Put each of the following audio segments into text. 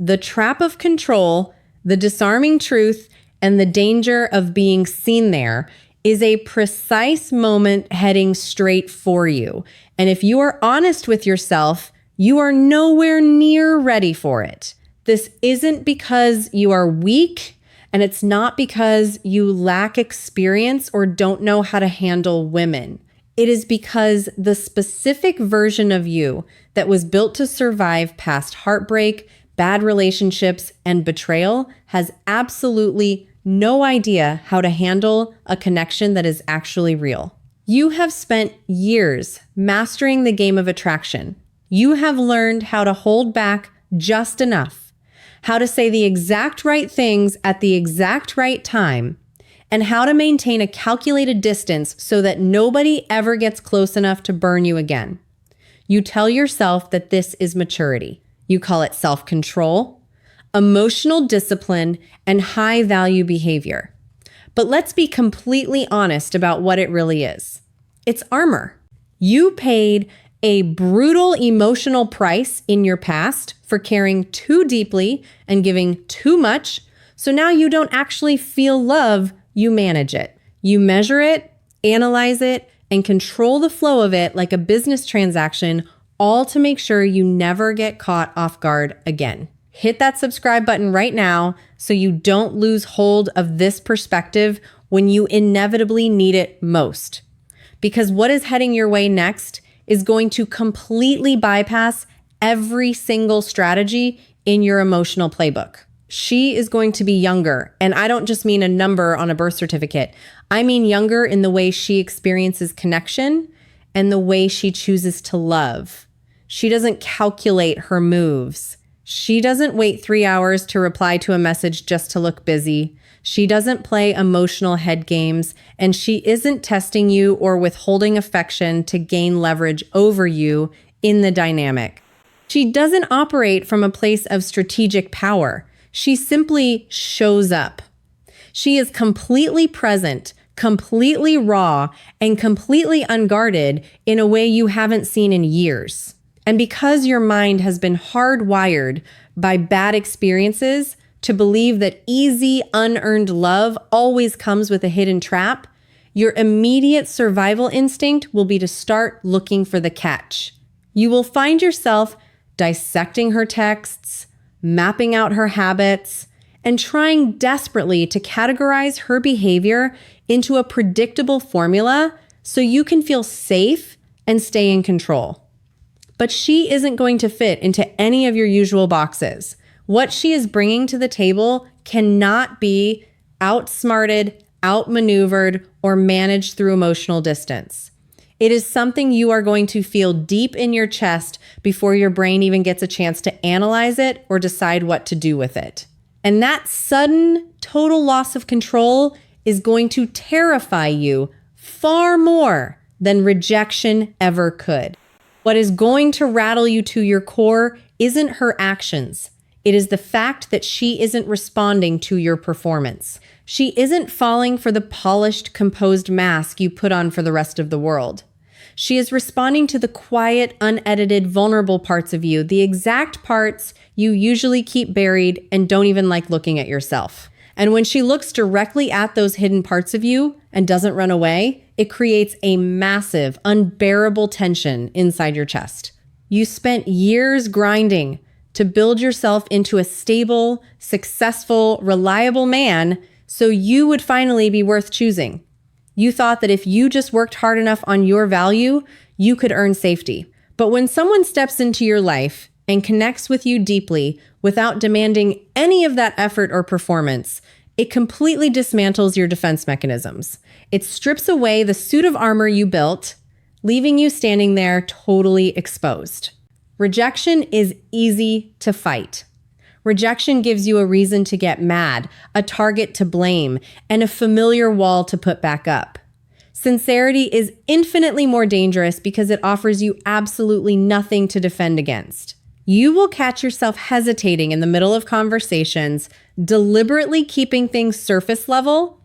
The trap of control, the disarming truth, and the danger of being seen there is a precise moment heading straight for you. And if you are honest with yourself, you are nowhere near ready for it. This isn't because you are weak, and it's not because you lack experience or don't know how to handle women. It is because the specific version of you that was built to survive past heartbreak, bad relationships, and betrayal has absolutely no idea how to handle a connection that is actually real. You have spent years mastering the game of attraction. You have learned how to hold back just enough, how to say the exact right things at the exact right time, and how to maintain a calculated distance so that nobody ever gets close enough to burn you again. You tell yourself that this is maturity. You call it self-control, emotional discipline, and high-value behavior. But let's be completely honest about what it really is. It's armor. You paid a brutal emotional price in your past for caring too deeply and giving too much, so now you don't actually feel love, you manage it. You measure it, analyze it, and control the flow of it like a business transaction, all to make sure you never get caught off guard again. Hit that subscribe button right now so you don't lose hold of this perspective when you inevitably need it most. Because what is heading your way next is going to completely bypass every single strategy in your emotional playbook. She is going to be younger, and I don't just mean a number on a birth certificate. I mean younger in the way she experiences connection and the way she chooses to love. She doesn't calculate her moves. She doesn't wait 3 hours to reply to a message just to look busy. She doesn't play emotional head games, and she isn't testing you or withholding affection to gain leverage over you in the dynamic. She doesn't operate from a place of strategic power. She simply shows up. She is completely present, completely raw, and completely unguarded in a way you haven't seen in years. And because your mind has been hardwired by bad experiences to believe that easy, unearned love always comes with a hidden trap, your immediate survival instinct will be to start looking for the catch. You will find yourself dissecting her texts, mapping out her habits, and trying desperately to categorize her behavior into a predictable formula so you can feel safe and stay in control. But she isn't going to fit into any of your usual boxes. What she is bringing to the table cannot be outsmarted, outmaneuvered, or managed through emotional distance. It is something you are going to feel deep in your chest before your brain even gets a chance to analyze it or decide what to do with it. And that sudden, total loss of control is going to terrify you far more than rejection ever could. What is going to rattle you to your core isn't her actions. It is the fact that she isn't responding to your performance. She isn't falling for the polished, composed mask you put on for the rest of the world. She is responding to the quiet, unedited, vulnerable parts of you, the exact parts you usually keep buried and don't even like looking at yourself. And when she looks directly at those hidden parts of you and doesn't run away, it creates a massive, unbearable tension inside your chest. You spent years grinding to build yourself into a stable, successful, reliable man so you would finally be worth choosing. You thought that if you just worked hard enough on your value, you could earn safety. But when someone steps into your life and connects with you deeply without demanding any of that effort or performance, it completely dismantles your defense mechanisms. It strips away the suit of armor you built, leaving you standing there totally exposed. Rejection is easy to fight. Rejection gives you a reason to get mad, a target to blame, and a familiar wall to put back up. Sincerity is infinitely more dangerous because it offers you absolutely nothing to defend against. You will catch yourself hesitating in the middle of conversations, deliberately keeping things surface level,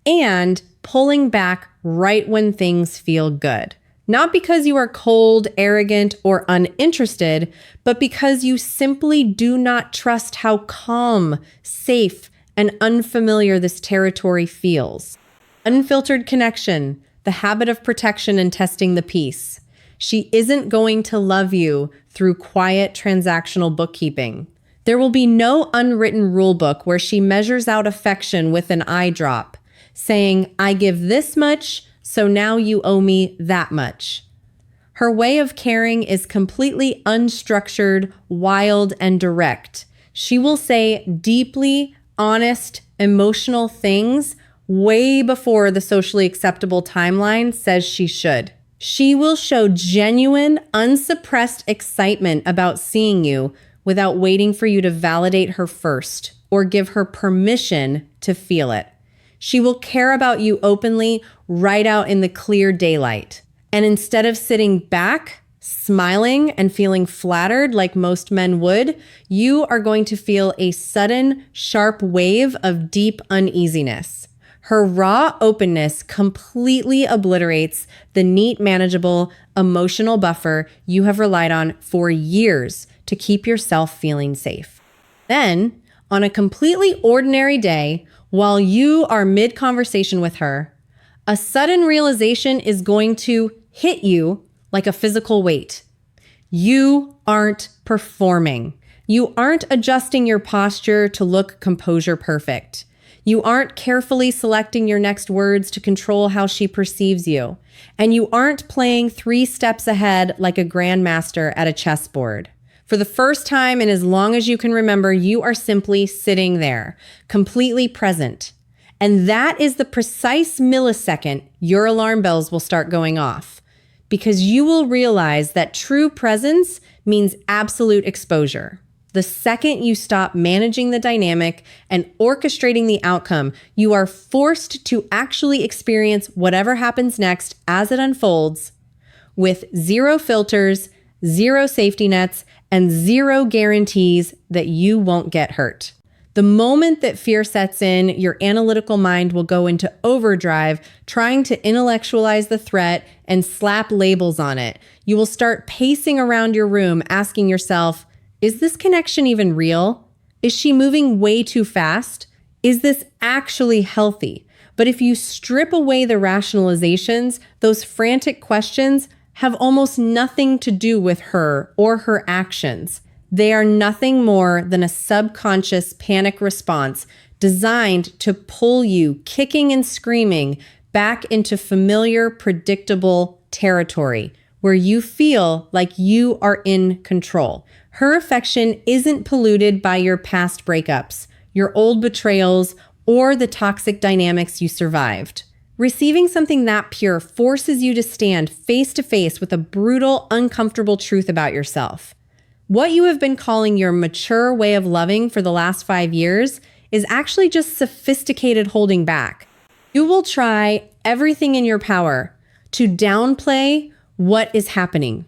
and pulling back right when things feel good. Not because you are cold, arrogant, or uninterested, but because you simply do not trust how calm, safe, and unfamiliar this territory feels. Unfiltered connection, the habit of protection and testing the peace. She isn't going to love you through quiet transactional bookkeeping. There will be no unwritten rule book where she measures out affection with an eye drop, saying, I give this much, so now you owe me that much. Her way of caring is completely unstructured, wild, and direct. She will say deeply honest, emotional things way before the socially acceptable timeline says she should. She will show genuine, unsuppressed excitement about seeing you without waiting for you to validate her first or give her permission to feel it. She will care about you openly right out in the clear daylight. And instead of sitting back, smiling, and feeling flattered like most men would, you are going to feel a sudden, sharp wave of deep uneasiness. Her raw openness completely obliterates the neat, manageable, emotional buffer you have relied on for years to keep yourself feeling safe. Then, on a completely ordinary day, while you are mid-conversation with her, a sudden realization is going to hit you like a physical weight. You aren't performing. You aren't adjusting your posture to look composure perfect. You aren't carefully selecting your next words to control how she perceives you. And you aren't playing 3 steps ahead like a grandmaster at a chessboard. For the first time in as long as you can remember, you are simply sitting there, completely present. And that is the precise millisecond your alarm bells will start going off. Because you will realize that true presence means absolute exposure. The second you stop managing the dynamic and orchestrating the outcome, you are forced to actually experience whatever happens next as it unfolds with 0 filters, 0 safety nets, and 0 guarantees that you won't get hurt. The moment that fear sets in, your analytical mind will go into overdrive, trying to intellectualize the threat and slap labels on it. You will start pacing around your room, asking yourself, is this connection even real? Is she moving way too fast? Is this actually healthy? But if you strip away the rationalizations, those frantic questions have almost nothing to do with her or her actions. They are nothing more than a subconscious panic response designed to pull you, kicking and screaming, back into familiar, predictable territory where you feel like you are in control. Her affection isn't polluted by your past breakups, your old betrayals, or the toxic dynamics you survived. Receiving something that pure forces you to stand face to face with a brutal, uncomfortable truth about yourself. What you have been calling your mature way of loving for the last 5 years is actually just sophisticated holding back. You will try everything in your power to downplay what is happening.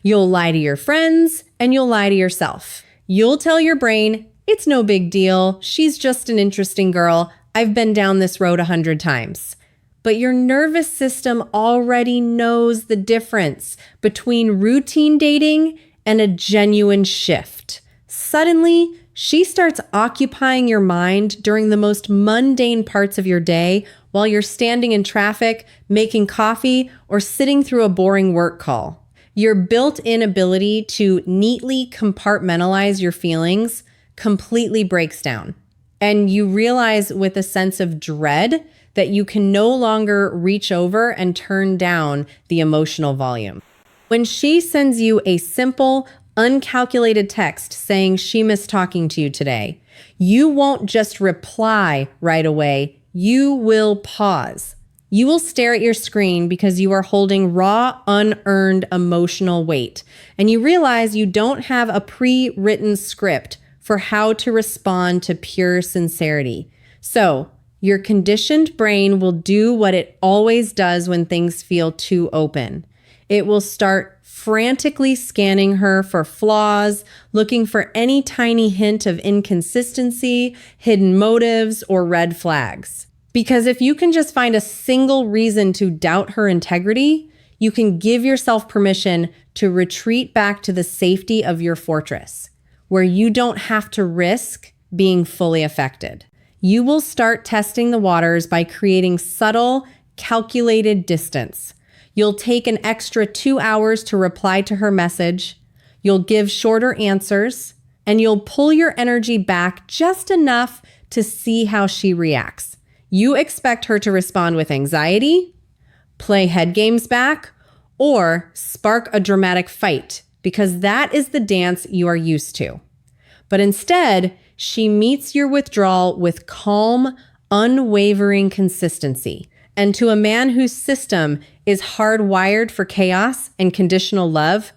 You'll lie to your friends and you'll lie to yourself. You'll tell your brain, it's no big deal. She's just an interesting girl. I've been down this road 100 times. But your nervous system already knows the difference between routine dating and a genuine shift. Suddenly, she starts occupying your mind during the most mundane parts of your day while you're standing in traffic, making coffee, or sitting through a boring work call. Your built-in ability to neatly compartmentalize your feelings completely breaks down. And you realize with a sense of dread that you can no longer reach over and turn down the emotional volume. When she sends you a simple, uncalculated text saying she missed talking to you today, you won't just reply right away. You will pause. You will stare at your screen because you are holding raw, unearned emotional weight. And you realize you don't have a pre-written script for how to respond to pure sincerity. So, your conditioned brain will do what it always does when things feel too open. It will start frantically scanning her for flaws, looking for any tiny hint of inconsistency, hidden motives, or red flags. Because if you can just find a single reason to doubt her integrity, you can give yourself permission to retreat back to the safety of your fortress, where you don't have to risk being fully affected. You will start testing the waters by creating subtle, calculated distance. You'll take an extra 2 hours to reply to her message. You'll give shorter answers, and you'll pull your energy back just enough to see how she reacts. You expect her to respond with anxiety, play head games back, or spark a dramatic fight, because that is the dance you are used to. But instead, she meets your withdrawal with calm, unwavering consistency. And to a man whose system is hardwired for chaos and conditional love,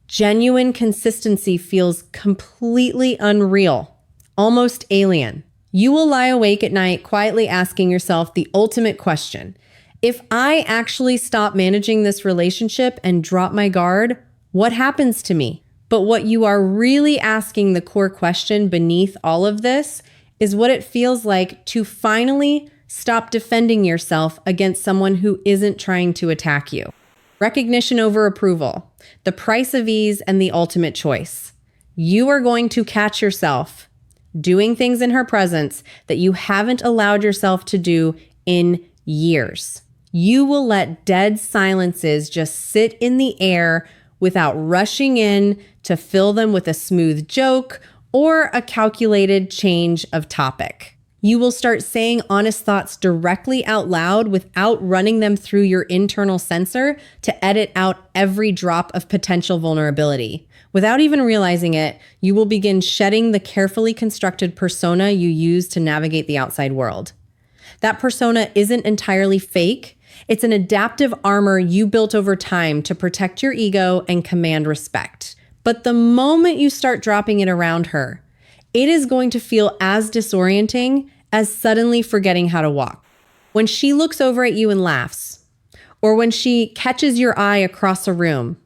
genuine consistency feels completely unreal, almost alien. You will lie awake at night quietly asking yourself the ultimate question. If I actually stop managing this relationship and drop my guard, what happens to me? But what you are really asking, the core question beneath all of this, is what it feels like to finally stop defending yourself against someone who isn't trying to attack you. Recognition over approval, the price of ease, and the ultimate choice. You are going to catch yourself doing things in her presence that you haven't allowed yourself to do in years. You will let dead silences just sit in the air without rushing in to fill them with a smooth joke or a calculated change of topic. You will start saying honest thoughts directly out loud without running them through your internal censor to edit out every drop of potential vulnerability. Without even realizing it, you will begin shedding the carefully constructed persona you use to navigate the outside world. That persona isn't entirely fake. It's an adaptive armor you built over time to protect your ego and command respect. But the moment you start dropping it around her, it is going to feel as disorienting as suddenly forgetting how to walk. When she looks over at you and laughs, or when she catches your eye across a room,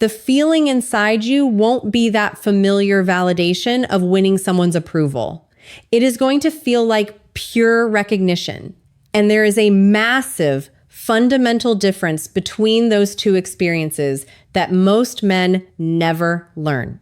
the feeling inside you won't be that familiar validation of winning someone's approval. It is going to feel like pure recognition. And there is a massive fundamental difference between those two experiences that most men never learn.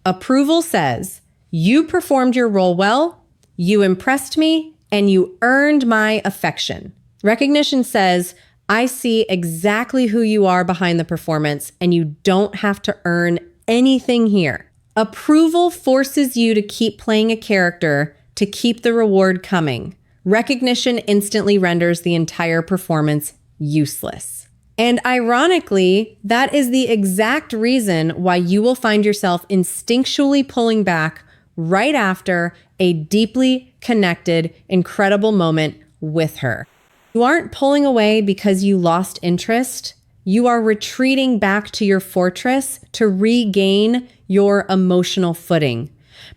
Approval says, you performed your role well, you impressed me, and you earned my affection. Recognition says, I see exactly who you are behind the performance, and you don't have to earn anything here. Approval forces you to keep playing a character to keep the reward coming. Recognition instantly renders the entire performance useless. And ironically, that is the exact reason why you will find yourself instinctually pulling back right after a deeply connected, incredible moment with her. You aren't pulling away because you lost interest. You are retreating back to your fortress to regain your emotional footing,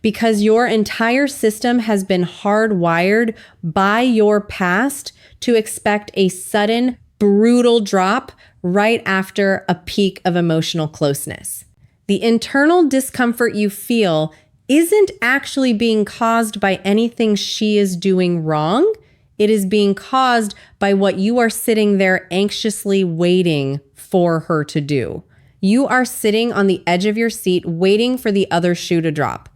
because your entire system has been hardwired by your past to expect a sudden, brutal drop right after a peak of emotional closeness. The internal discomfort you feel isn't actually being caused by anything she is doing wrong. It is being caused by what you are sitting there anxiously waiting for her to do. You are sitting on the edge of your seat waiting for the other shoe to drop.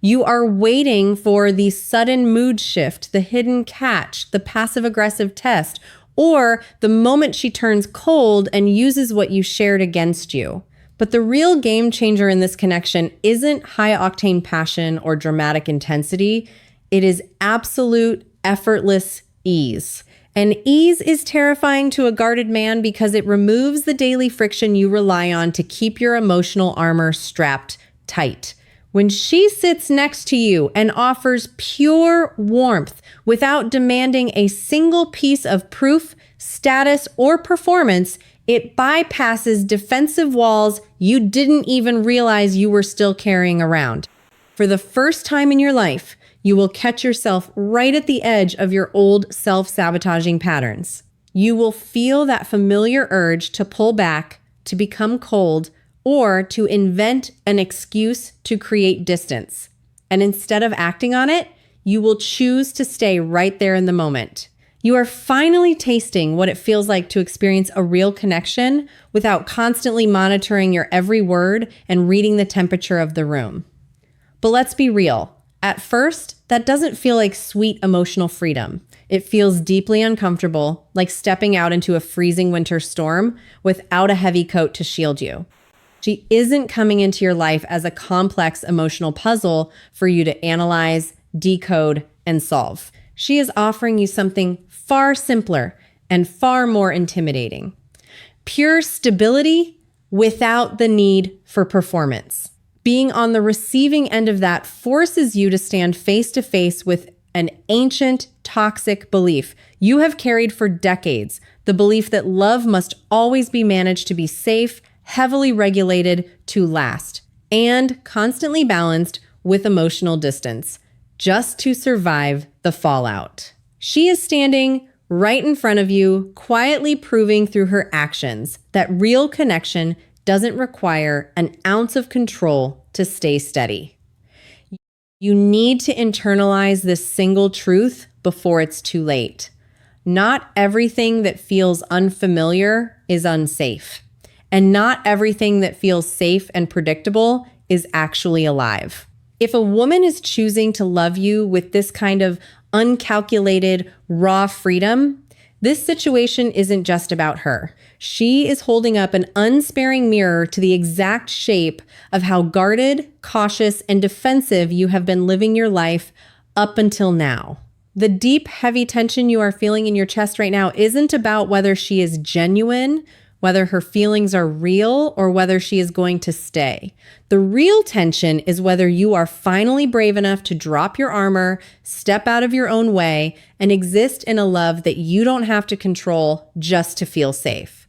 You are waiting for the sudden mood shift, the hidden catch, the passive-aggressive test, or the moment she turns cold and uses what you shared against you. But the real game changer in this connection isn't high-octane passion or dramatic intensity. It is absolute, effortless ease. And ease is terrifying to a guarded man because it removes the daily friction you rely on to keep your emotional armor strapped tight. When she sits next to you and offers pure warmth without demanding a single piece of proof, status, or performance, it bypasses defensive walls you didn't even realize you were still carrying around. For the first time in your life, you will catch yourself right at the edge of your old self-sabotaging patterns. You will feel that familiar urge to pull back, to become cold, or to invent an excuse to create distance. And instead of acting on it, you will choose to stay right there in the moment. You are finally tasting what it feels like to experience a real connection without constantly monitoring your every word and reading the temperature of the room. But let's be real. At first, that doesn't feel like sweet emotional freedom. It feels deeply uncomfortable, like stepping out into a freezing winter storm without a heavy coat to shield you. She isn't coming into your life as a complex emotional puzzle for you to analyze, decode, and solve. She is offering you something far simpler and far more intimidating. Pure stability without the need for performance. Being on the receiving end of that forces you to stand face to face with an ancient, toxic belief you have carried for decades, the belief that love must always be managed to be safe, heavily regulated to last, and constantly balanced with emotional distance, just to survive the fallout. She is standing right in front of you, quietly proving through her actions that real connection doesn't require an ounce of control to stay steady. You need to internalize this single truth before it's too late. Not everything that feels unfamiliar is unsafe. And not everything that feels safe and predictable is actually alive. If a woman is choosing to love you with this kind of uncalculated, raw freedom, this situation isn't just about her. She is holding up an unsparing mirror to the exact shape of how guarded, cautious, and defensive you have been living your life up until now. The deep, heavy tension you are feeling in your chest right now isn't about whether she is genuine, whether her feelings are real, or whether she is going to stay. The real tension is whether you are finally brave enough to drop your armor, step out of your own way, and exist in a love that you don't have to control just to feel safe.